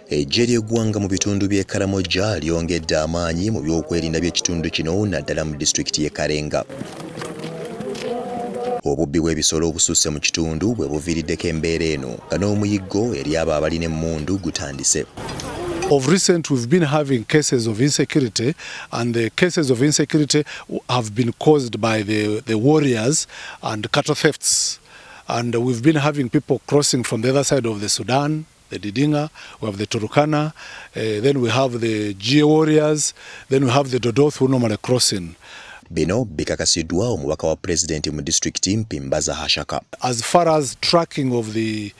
Eggye ly'eggwanga mu bitundu by'e Karamoja lyongedde amaanyi mu by'okwerinda by'ekitundu kino naddala mu disitulikiti y'e Karenga. Obubbi bw'ebisolo obususse mu kitundu bwe buviiriddeko embeera eno nga n'omuyiggo eri abo abalina emmundu gutandise. Of recent, we've been having cases of insecurity, and the cases of insecurity have been caused by the warriors and cattle thefts. And we've been having people crossing from the other side of the Sudan, the Didinga, we have the Turkana, then we have the Gia warriors, then we have the Dodoth who normally crossing. Bino bikakasiddwa omubaka wa President mu disitulikiti Mpimbaza Hashaka. As far as tracking of the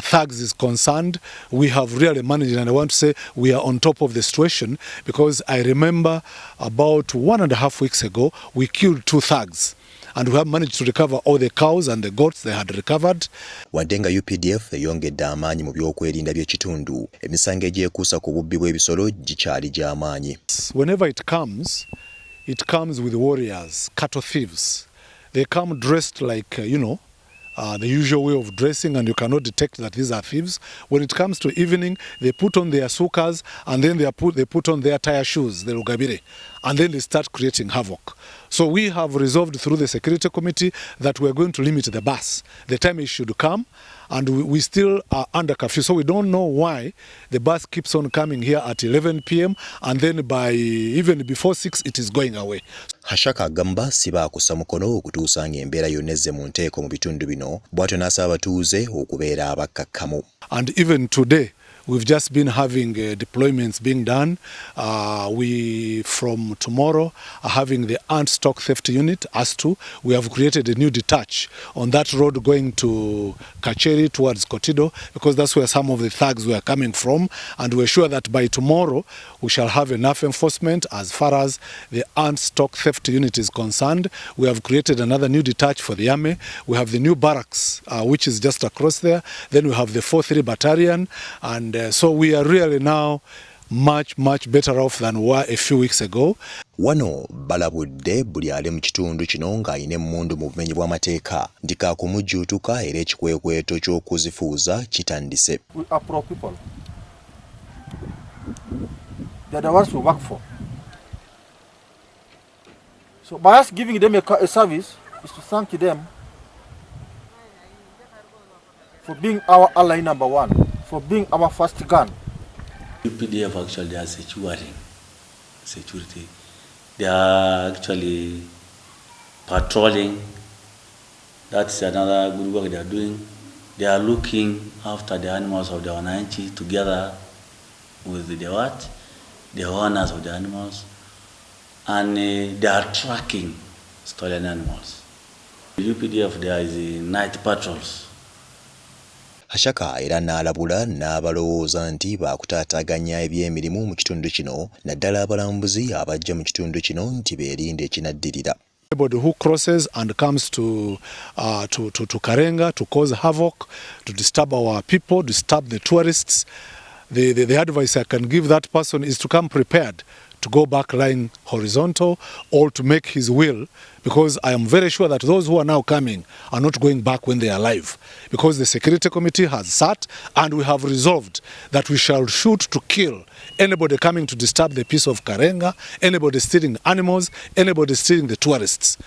thugs is concerned, we have really managed, and I want to say we are on top of the situation, because I remember about 1.5 weeks ago we killed 2 thugs. And we have managed to recover all the cows and the goats they had recovered. Waddenga UPDF eyongedde amaanyi mu by'okwerinda by'ekitundu, emisango egyekuusa ku bubbi bw'ebisolo gikyali gy'amaanyi. Whenever it comes with warriors, cattle thieves. They come dressed like, the usual way of dressing, and you cannot detect that these are thieves. When it comes to evening, they put on their sukas, and then they put on their tire shoes, the rugabire, and then they start creating havoc. So we have resolved through the security committee that we are going to limit the bus. The time it should come, and we still are under curfew. So we don't know why the bus keeps on coming here at 11 p.m. and then by even before 6 it is going away. Hashaka agamba siba kussa mukono okutuusa ng'embeera yonna ezze mu nteeko mu bitundu bino, bw'atyo n'asaba abatuuze okubeera abakkakkamu. And even today, we've just been having deployments being done. We, from tomorrow, are having the Armed Stock Theft Unit, ASTU. We have created a new detach on that road going to Kacheri towards Kotido, because that's where some of the thugs were coming from. And we're sure that by tomorrow, we shall have enough enforcement as far as the Armed Stock Theft Unit is concerned. We have created another new detach for the army. We have the new barracks, which is just across there. Then we have the 4-3 Battalion, and so we are really now much better off than we were a few weeks ago. Wano balabudde buli ali mu kitundu kino ng'ayina emmundu mu bumenyi bw'amateeka nti kaakumujjuutuka era ekikwekweto ky'okuzifuuza kitandise. We are pro people. They are the ones we work for. So by us giving them a service is to thank them for being our ally number one, for being our first gun. UPDF actually are securing security. They are actually patrolling. That's another good work they are doing. They are looking after the animals of the Wananchi together with the owners of the animals, and they are tracking stolen animals. The UPDF, there is night patrols. Hashaka era n'alabula n'abalowooza nti baakutaataaganya eby'emirimu mu kitundu kino, naddala abalambuzi abajja mu kitundu kino nti beerinde ekinaddirira. Anybody who crosses and comes to Karenga to cause havoc, to disturb our people, disturb the tourists, the advice I can give that person is to come prepared to go back lying horizontal or to make his will, because I am very sure that those who are now coming are not going back when they are alive, because the security committee has sat and we have resolved that we shall shoot to kill anybody coming to disturb the peace of Karenga, anybody stealing animals, anybody stealing the tourists.